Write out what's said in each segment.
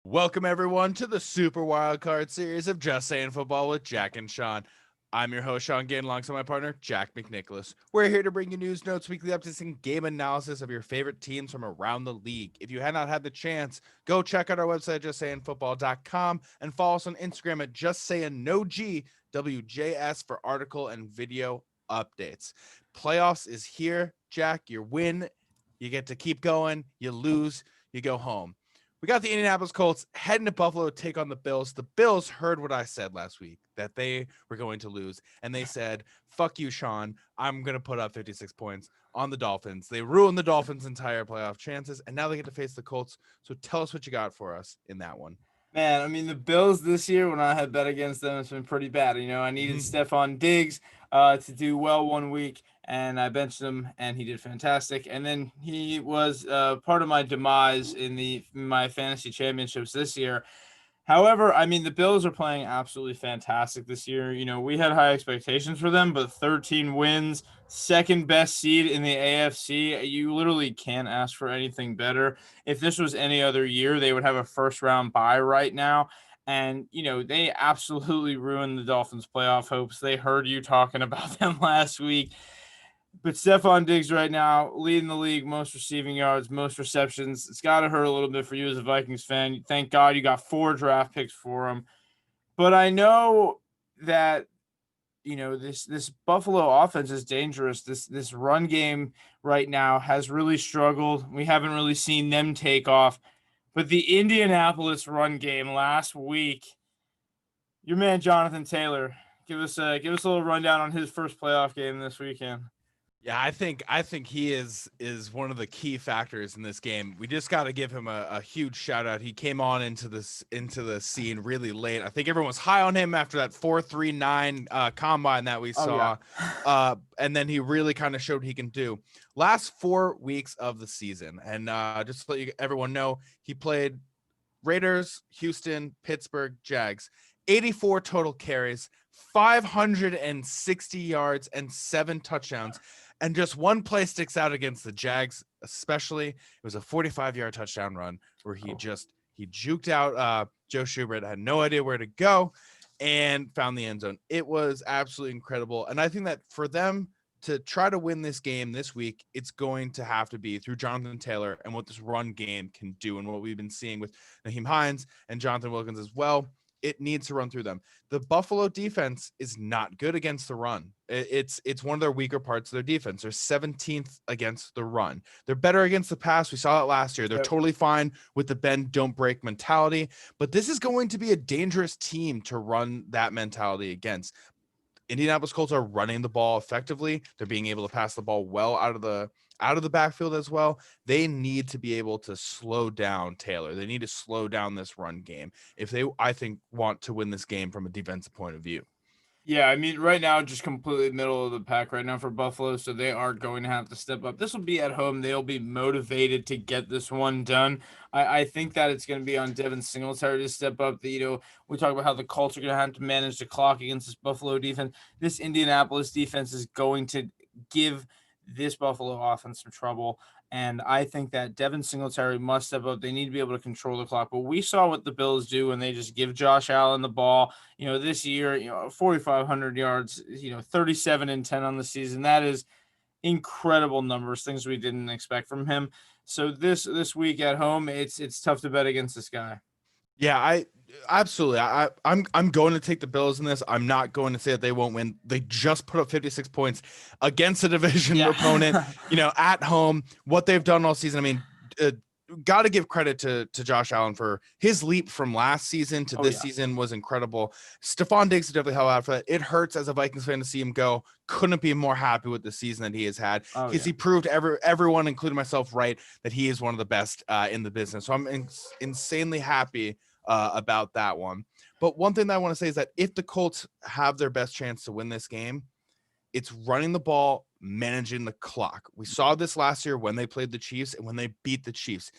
Welcome, everyone, to the Super Wildcard series of Just Saying Football with Jack and Sean. I'm your host, Sean Gain, alongside my partner, Jack McNicholas. We're here to bring you news, notes, weekly updates, and game analysis of your favorite teams from around the league. If you had not had the chance, go check out our website, justsayingfootball.com, and follow us on Instagram at justsayingwjs for article and video updates. Playoffs is here, Jack. You win, you get to keep going. You lose, you go home. We got the Indianapolis Colts heading to Buffalo to take on the Bills. The Bills heard what I said last week, that they were going to lose, and they said, fuck you, Sean. I'm going to put up 56 points on the Dolphins. They ruined the Dolphins' entire playoff chances, and now they get to face the Colts. So tell us what you got for us in that one. Man, I mean, the Bills this year, when I had bet against them, it's been pretty bad. I needed Stephon Diggs to do well one week, and I benched him, and he did fantastic. And then he was part of my demise in my fantasy championships this year. However, I mean, the Bills are playing absolutely fantastic this year. We had high expectations for them, but 13 wins, second best seed in the AFC. You literally can't ask for anything better. If this was any other year, they would have a first round bye right now. And, they absolutely ruined the Dolphins' playoff hopes. They heard you talking about them last week. But Stephon Diggs right now leading the league, most receiving yards, most receptions. It's got to hurt a little bit for you as a Vikings fan. Thank God you got 4 draft picks for him. But I know that this Buffalo offense is dangerous. This run game right now has really struggled. We haven't really seen them take off. But the Indianapolis run game last week, your man Jonathan Taylor, give us a little rundown on his first playoff game this weekend. Yeah, I think he is one of the key factors in this game. We just got to give him a huge shout out. He came on into the scene really late. I think everyone was high on him after that 4.39 combine that we saw. Yeah. And then he really kind of showed he can do. Last 4 weeks of the season, and just to let everyone know, he played Raiders, Houston, Pittsburgh, Jags. 84 total carries, 560 yards, and 7 touchdowns. And just one play sticks out against the Jags, especially. It was a 45-yard touchdown run where he juked out Joe Schubert, had no idea where to go, and found the end zone. It was absolutely incredible. And I think that for them to try to win this game this week, it's going to have to be through Jonathan Taylor and what this run game can do and what we've been seeing with Naheem Hines and Jonathan Wilkins as well. It needs to run through them. The Buffalo defense is not good against the run. It's one of their weaker parts of their defense. They're 17th against the run. They're better against the pass. We saw it last year. They're totally fine with the bend, don't break mentality. But this is going to be a dangerous team to run that mentality against. Indianapolis Colts are running the ball effectively. They're being able to pass the ball well out of the backfield as well. They need to be able to slow down Taylor. They need to slow down this run game if they, I think, want to win this game from a defensive point of view. Yeah, I mean, right now, just completely middle of the pack right now for Buffalo, so they are going to have to step up. This will be at home. They'll be motivated to get this one done. I think that it's going to be on Devin Singletary to step up. We talk about how the Colts are going to have to manage the clock against this Buffalo defense. This Indianapolis defense is going to give this Buffalo offense some trouble. And I think that Devin Singletary must step up. They need to be able to control the clock. But we saw what the Bills do when they just give Josh Allen the ball. This year, 4,500 yards, 37-10 on the season. That is incredible numbers, things we didn't expect from him. So this week at home, it's tough to bet against this guy. Yeah, I absolutely. I'm going to take the Bills in this. I'm not going to say that they won't win. They just put up 56 points against a division opponent, at home. What they've done all season. I mean, got to give credit to Josh Allen for his leap from last season to this season was incredible. Stephon Diggs definitely held out for that. It hurts as a Vikings fan to see him go. Couldn't be more happy with the season that he has had because he proved everyone, including myself, right, that he is one of the best in the business. So I'm insanely happy about that one. But one thing that I want to say is that if the Colts have their best chance to win this game, it's running the ball, managing the clock. We saw this last year when they played the Chiefs and when they beat the Chiefs.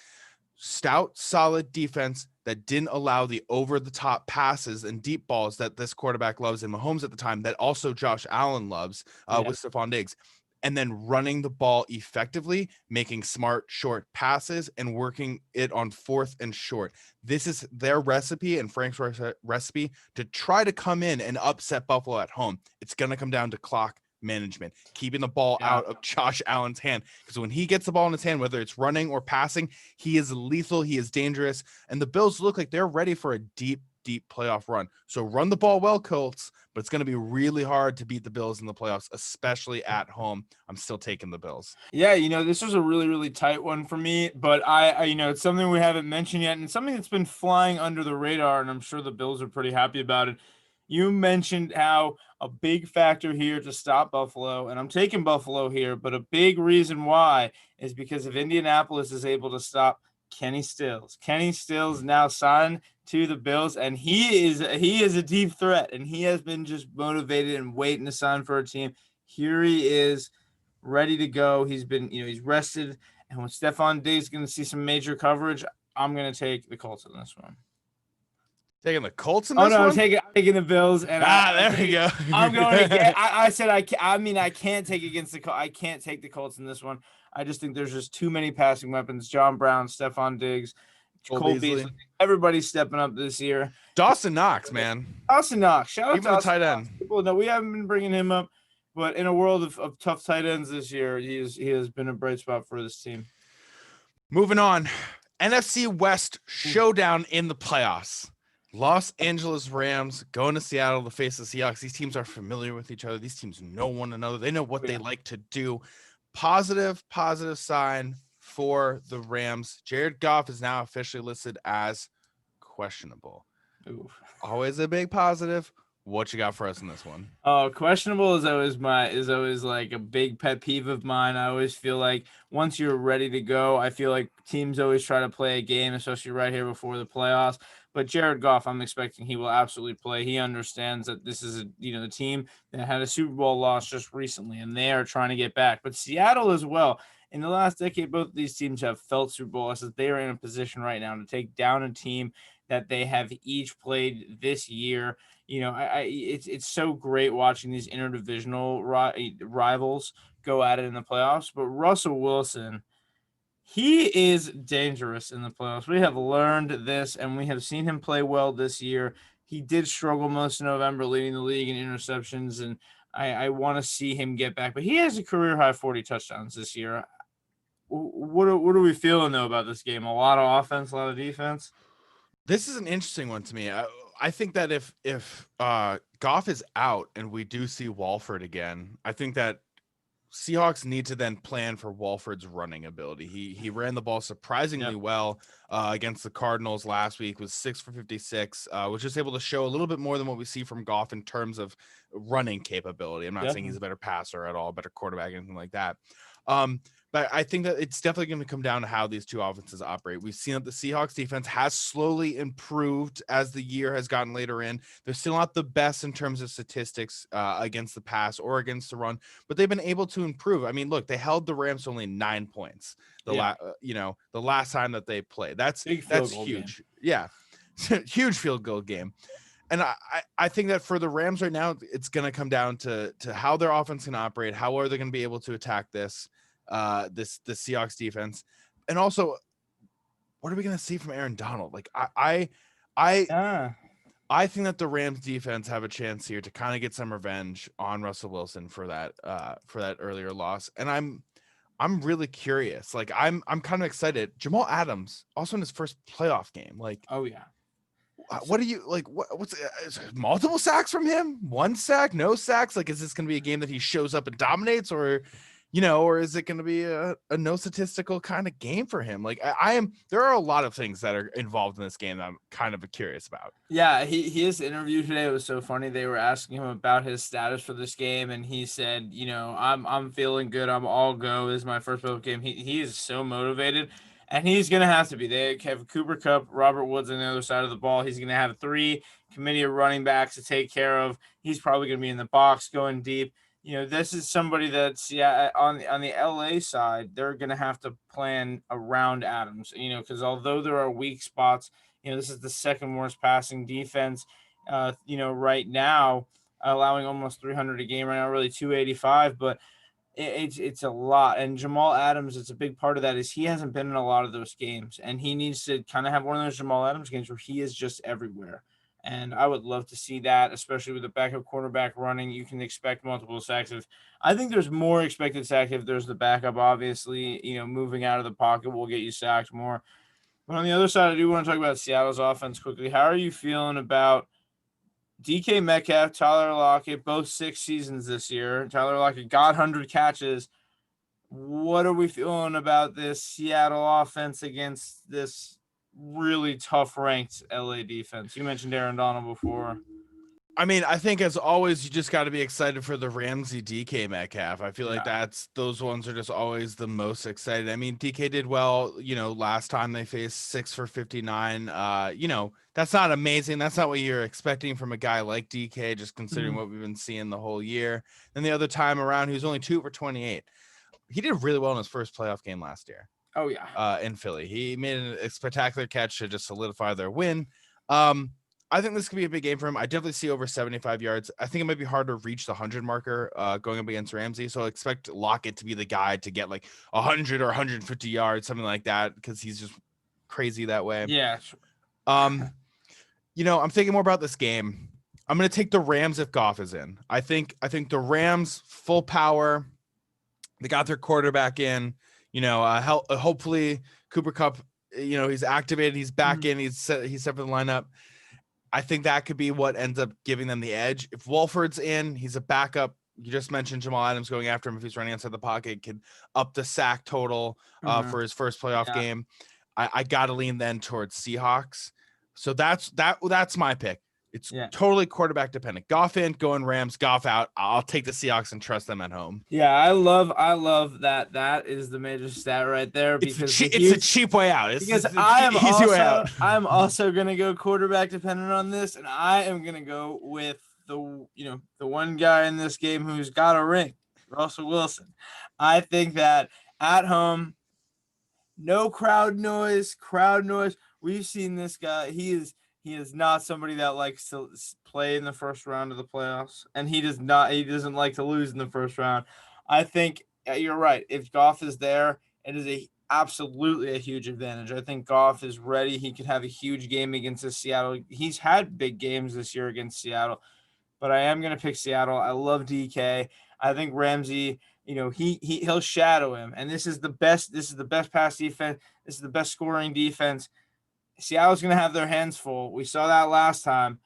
Stout, solid defense that didn't allow the over-the-top passes and deep balls that this quarterback loves in Mahomes at the time, that also Josh Allen loves with Stephon Diggs. and then running the ball effectively, making smart short passes, and working it on 4th and short. This is their recipe and Frank's recipe to try to come in and upset Buffalo at home. It's going to come down to clock management, keeping the ball out of Josh Allen's hand, because when he gets the ball in his hand, whether it's running or passing, he is lethal, he is dangerous, and the Bills look like they're ready for a deep playoff run. So run the ball well, Colts, but it's going to be really hard to beat the Bills in the playoffs, especially at home. I'm still taking the Bills. Yeah, this was a really, really tight one for me, but I it's something we haven't mentioned yet, and something that's been flying under the radar, and I'm sure the Bills are pretty happy about it. You mentioned how a big factor here to stop Buffalo, and I'm taking Buffalo here, but a big reason why is because if Indianapolis is able to stop Kenny Stills. Kenny Stills now signed to the Bills, and he is a deep threat, and he has been just motivated and waiting to sign for a team. Here he is, ready to go. He's been, he's rested, and when Stephon Diggs is going to see some major coverage, I'm going to take the Colts in this one. Taking the Colts in this one? I'm taking the Bills, and there we go. I'm going again. I said I can't take against the Colts. I can't take the Colts in this one. I just think there's just too many passing weapons. John Brown, Stephon Diggs, Cole Beasley. Everybody's stepping up this year. Dawson Knox, man. Dawson Knox. Shout out to the tight end. People know we haven't been bringing him up, but in a world of tough tight ends this year, he has been a bright spot for this team. Moving on. NFC West showdown in the playoffs. Los Angeles Rams going to Seattle to face the Seahawks. These teams are familiar with each other. These teams know one another. They know what they like to do. Positive sign for the Rams. Jared Goff is now officially listed as questionable. Oof. Always a big positive. What you got for us in this one? Questionable is always like a big pet peeve of mine. I always feel like once you're ready to go, I feel like teams always try to play a game, especially right here before the playoffs. But Jared Goff, I'm expecting he will absolutely play. He understands that this is a team that had a Super Bowl loss just recently, and they are trying to get back. But Seattle as well. In the last decade, both of these teams have felt Super Bowl losses. They are in a position right now to take down a team that they have each played this year. It's so great watching these interdivisional rivals go at it in the playoffs. But Russell Wilson, he is dangerous in the playoffs. We have learned this, and we have seen him play well this year. He did struggle most of November, leading the league in interceptions, and I want to see him get back. But he has a career-high 40 touchdowns this year. What are we feeling, though, about this game? A lot of offense, a lot of defense? This is an interesting one to me. I think that if Goff is out and we do see Walford again, I think that Seahawks need to then plan for Walford's running ability. He ran the ball surprisingly well against the Cardinals last week, was 6 for 56, was just able to show a little bit more than what we see from Goff in terms of running capability. I'm not saying he's a better passer at all, better quarterback, anything like that. But I think that it's definitely going to come down to how these two offenses operate. We've seen that the Seahawks defense has slowly improved as the year has gotten later in. They're still not the best in terms of statistics against the pass or against the run, but they've been able to improve. I mean, look, they held the Rams to only 9 points the last time that they played. That's huge. Game. Yeah. Huge field goal game. And I think that for the Rams right now, it's going to come down to how their offense can operate. How are they going to be able to attack the Seahawks defense, and also what are we going to see from Aaron Donald? Like I think that the Rams defense have a chance here to kind of get some revenge on Russell Wilson for that earlier loss, and I'm really curious. Like I'm kind of excited. Jamal Adams also in his first playoff game. Like, oh yeah. What do you like? What's multiple sacks from him? 1 sack, no sacks? Like, is this going to be a game that he shows up and dominates, or is it going to be a no statistical kind of game for him? Like, there are a lot of things that are involved in this game that I'm kind of curious about. Yeah, his interview today was so funny. They were asking him about his status for this game, and he said, I'm feeling good. I'm all go. This is my first playoff game. He is so motivated. And he's going to have to be. They have Cooper Kupp, Robert Woods on the other side of the ball. He's going to have 3 committee of running backs to take care of. He's probably going to be in the box going deep. This is somebody that's on the LA side, they're going to have to plan around Adams, because although there are weak spots, this is the second worst passing defense, right now, allowing almost 300 a game right now, really 285. But It's a lot. And Jamal Adams, it's a big part of that, is he hasn't been in a lot of those games, and he needs to kind of have one of those Jamal Adams games where he is just everywhere. And I would love to see that, especially with the backup quarterback running. You can expect multiple sacks. I think there's more expected sacks if there's the backup. Obviously, moving out of the pocket will get you sacked more. But on the other side, I do want to talk about Seattle's offense quickly. How are you feeling about DK Metcalf, Tyler Lockett, both 6 seasons this year? Tyler Lockett got 100 catches. What are we feeling about this Seattle offense against this really tough ranked LA defense? You mentioned Aaron Donald before. I mean, I think as always, you just got to be excited for the Ramsey DK Metcalf. I feel like those ones are just always the most excited. I mean, DK did well, last time they faced 6 for 59. That's not amazing. That's not what you're expecting from a guy like DK, just considering what we've been seeing the whole year. And the other time around, he was only 2 for 28. He did really well in his first playoff game last year. Oh yeah. In Philly, he made a spectacular catch to just solidify their win. I think this could be a big game for him. I definitely see over 75 yards. I think it might be hard to reach the 100 marker going up against Ramsey. So I expect Lockett to be the guy to get like 100 or 150 yards, something like that, because he's just crazy that way. Yeah. I'm thinking more about this game. I'm going to take the Rams if Goff is in. I think the Rams full power. They got their quarterback in. Hopefully Cooper Kupp, he's activated. He's back in. He's set for the lineup. I think that could be what ends up giving them the edge. If Wolford's in, he's a backup. You just mentioned Jamal Adams going after him. If he's running outside the pocket, could up the sack total for his first playoff game. I got to lean then towards Seahawks. So that's my pick. It's totally quarterback dependent. Goff in, going Rams. Goff out. I'll take the Seahawks and trust them at home. Yeah, I love that. That is the major stat right there, because it's a cheap way out. I'm also gonna go quarterback dependent on this, and I am gonna go with the one guy in this game who's got a ring, Russell Wilson. I think that at home, no crowd noise. We've seen this guy. He is not somebody that likes to play in the first round of the playoffs, and he doesn't like to lose in the first round. I think you're right. If Goff is there, it is absolutely a huge advantage. I think Goff is ready. He could have a huge game against Seattle. He's had big games this year against Seattle, but I am going to pick Seattle. I love DK. I think Ramsey, he'll shadow him, and this is the best pass defense. This is the best scoring defense. Seattle's going to have their hands full. We saw that last time,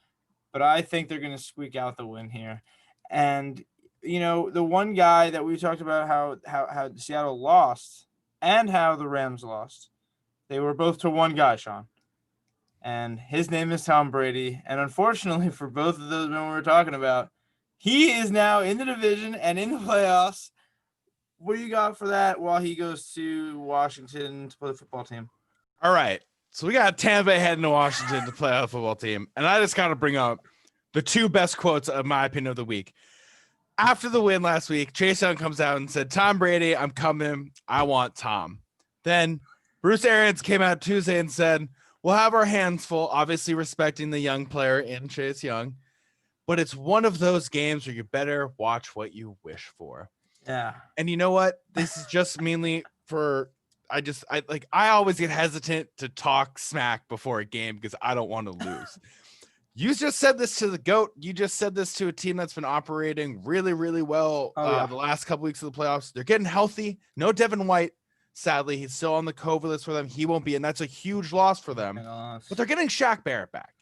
but I think they're going to squeak out the win here. And, the one guy that we talked about how Seattle lost and how the Rams lost, they were both to one guy, Sean. And his name is Tom Brady. And unfortunately for both of those men we were talking about, he is now in the division and in the playoffs. What do you got for that while he goes to Washington to play the football team? All right. So we got Tampa Bay heading to Washington to play a football team. And I just got to bring up the 2 best quotes, of my opinion, of the week. After the win last week, Chase Young comes out and said, "Tom Brady, I'm coming. I want Tom." Then Bruce Arians came out Tuesday and said, "We'll have our hands full," obviously respecting the young player in Chase Young. But it's one of those games where you better watch what you wish for. Yeah. And you know what? This is just mainly for... I always get hesitant to talk smack before a game because I don't want to lose. You just said this to the GOAT. You just said this to a team that's been operating really, really well the last couple weeks of the playoffs. They're getting healthy. No Devin White. Sadly, he's still on the COVID list for them. He won't be, and that's a huge loss for them. But they're getting Shaq Barrett back.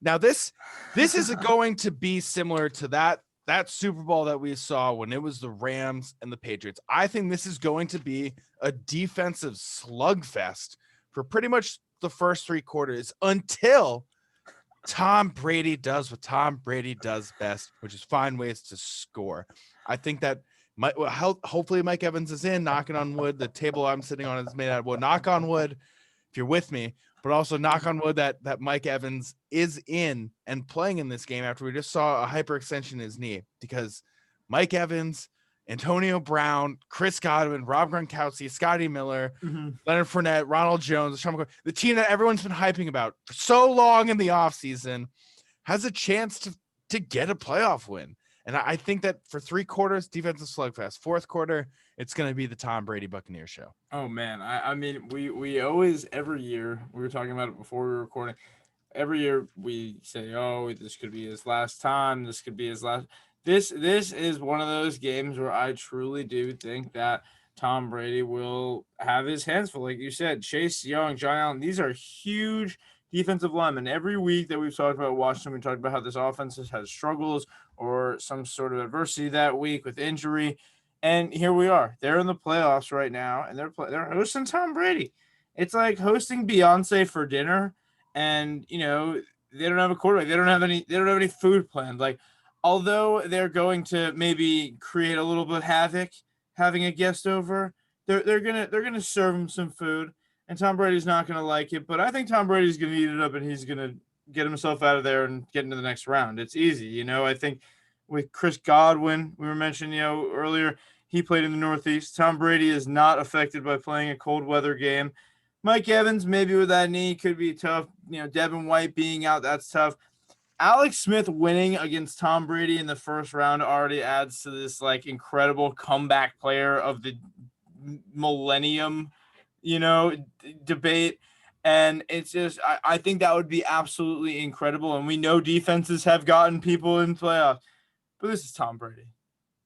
Now, this is going to be similar to that Super Bowl that we saw when it was the Rams and the Patriots. I think this is going to be a defensive slugfest for pretty much the first 3 quarters until Tom Brady does what Tom Brady does best, which is find ways to score. I think that hopefully Mike Evans is in, knocking on wood. The table I'm sitting on is made out of wood. Knock on wood if you're with me, but also knock on wood that Mike Evans is in and playing in this game after we just saw a hyperextension in his knee, because Mike Evans, Antonio Brown, Chris Godwin, Rob Gronkowski, Scotty Miller, Leonard Fournette, Ronald Jones, the team that everyone's been hyping about for so long in the offseason has a chance to get a playoff win. And I think that for 3 quarters, defensive slugfest. 4th quarter, it's going to be the Tom Brady Buccaneers show. Oh man, I mean we always every year we were talking about it before we were recording. Every year we say, oh, this could be his last time. This could be his last. This is one of those games where I truly do think that Tom Brady will have his hands full. Like you said, Chase Young, John Allen, these are huge defensive linemen. Every week that we've talked about Washington, we talked about how this offense has struggles or some sort of adversity that week with injury. And here we are. They're in the playoffs right now, and they're hosting Tom Brady. It's like hosting Beyonce for dinner, and they don't have a quarterback. They don't have any food planned. Like, although they're going to maybe create a little bit of havoc having a guest over, they're gonna serve him some food, and Tom Brady's not gonna like it. But I think Tom Brady's gonna eat it up, and he's gonna get himself out of there and get into the next round. It's easy, I think with Chris Godwin, we were mentioning, earlier, he played in the Northeast. Tom Brady is not affected by playing a cold weather game. Mike Evans, maybe with that knee, could be tough. Devin White being out, that's tough. Alex Smith winning against Tom Brady in the first round already adds to this like incredible comeback player of the millennium, debate. And it's just, I think that would be absolutely incredible. And we know defenses have gotten people in playoffs, but this is Tom Brady.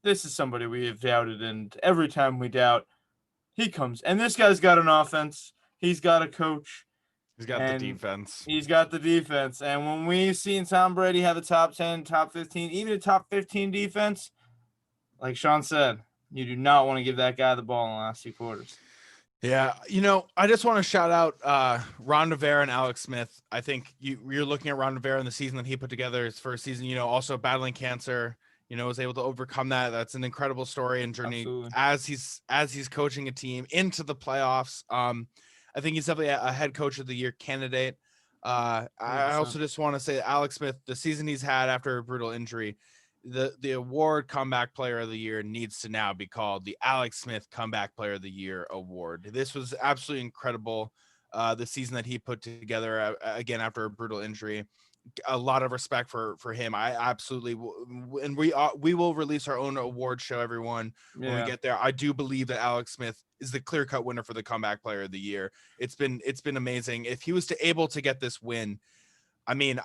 This is somebody we have doubted, and every time we doubt, he comes. And this guy's got an offense. He's got a coach. He's got the defense. He's got the defense. And when we've seen Tom Brady have a top 10, top 15, even a top 15 defense, like Sean said, you do not want to give that guy the ball in the last 2 quarters. Yeah, I just want to shout out Ron Rivera and Alex Smith. I think you're looking at Ron Rivera in the season that he put together, his first season, also battling cancer, was able to overcome that. That's an incredible story and journey. Absolutely. as he's coaching a team into the playoffs. I think he's definitely a head coach of the year candidate. I also just want to say that Alex Smith, the season he's had after a brutal injury, the award comeback player of the year needs to now be called the Alex Smith comeback player of the year award. This was absolutely incredible. The season that he put together again after a brutal injury. A lot of respect for him. I absolutely and we will release our own award show, everyone, when we get there. I do believe that Alex Smith is the clear-cut winner for the comeback player of the year. It's been amazing. If he was able to get this win, I mean,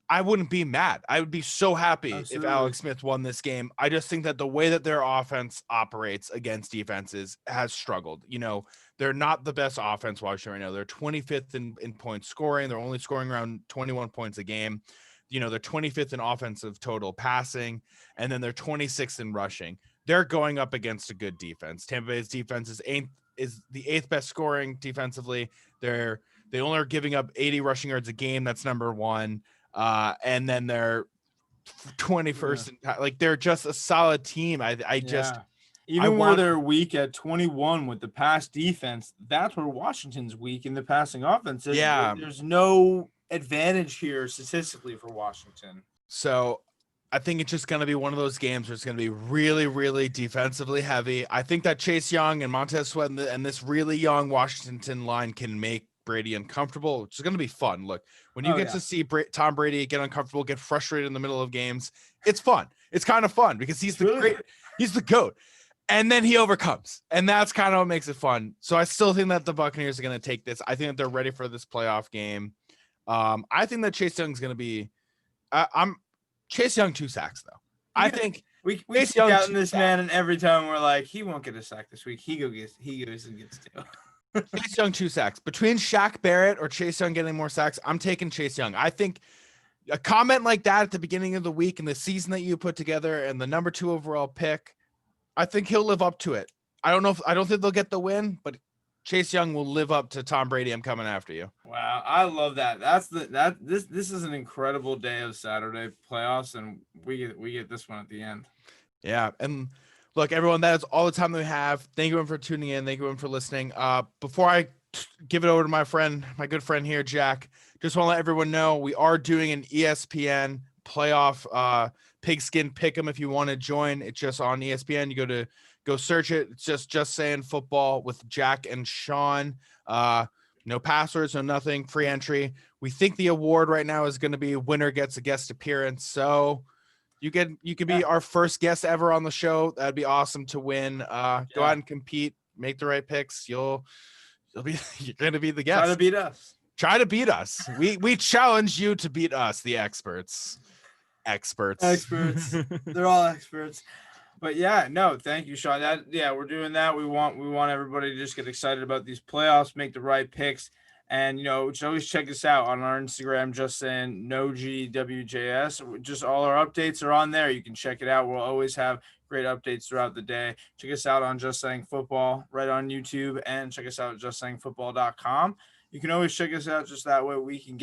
I wouldn't be mad. I would be so happy if Alex Smith won this game. I just think that the way that their offense operates against defenses has struggled. They're not the best offense watching right now. They're 25th in points scoring. They're only scoring around 21 points a game. They're 25th in offensive total passing, and then they're 26th in rushing. They're going up against a good defense. Tampa Bay's defense is the 8th best scoring defensively. They only are giving up 80 rushing yards a game. That's number 1. And then they're 21st. Like, they're just a solid team. Even where they're weak at 21 with the pass defense, that's where Washington's weak in the passing offense. There's no advantage here statistically for Washington. So I think it's just going to be one of those games where it's going to be really, really defensively heavy. I think that Chase Young and Montez Sweat and this really young Washington line can make Brady uncomfortable, which is going to be fun. Look, when you to see Tom Brady get uncomfortable, get frustrated in the middle of games, it's fun. It's kind of fun because he's the GOAT. And then he overcomes. And that's kind of what makes it fun. So I still think that the Buccaneers are going to take this. I think that they're ready for this playoff game. I think that Chase Young's going to be Chase Young 2 sacks, though. I think we keep doubting this man, and every time we're like, he won't get a sack this week. He goes and gets 2. Chase Young 2 sacks. Between Shaq Barrett or Chase Young getting more sacks, I'm taking Chase Young. I think a comment like that at the beginning of the week and the season that you put together and the number 2 overall pick, I think he'll live up to it. I don't think they'll get the win, but Chase Young will live up to Tom Brady. I'm coming after you. Wow, I love that. This is an incredible day of Saturday playoffs, and we get this one at the end. Yeah, and look, everyone, that is all the time that we have. Thank you everyone for tuning in. Thank you everyone for listening. Before I give it over to my good friend here, Jack, just want to let everyone know we are doing an ESPN playoff pigskin pick'em. If you want to join, it's just on ESPN. You go search it. It's just saying football with Jack and Sean. No passwords, no nothing, free entry. We think the award right now is going to be winner gets a guest appearance. So You could be our first guest ever on the show. That'd be awesome to win. Go out and compete, make the right picks. You're gonna be the guest. Try to beat us. We challenge you to beat us, the experts. They're all experts. But yeah, no, thank you, Sean. We're doing that. We want everybody to just get excited about these playoffs, make the right picks. And, you should always check us out on our Instagram, just saying NoGWJS. Just all our updates are on there. You can check it out. We'll always have great updates throughout the day. Check us out on Just Saying Football right on YouTube, and check us out at justsayingfootball.com. You can always check us out, just that way we can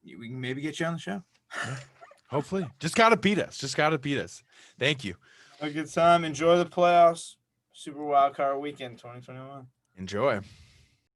maybe get you on the show. Hopefully. Just got to beat us. Thank you. Have a good time. Enjoy the playoffs. Super Wildcard weekend 2021. Enjoy.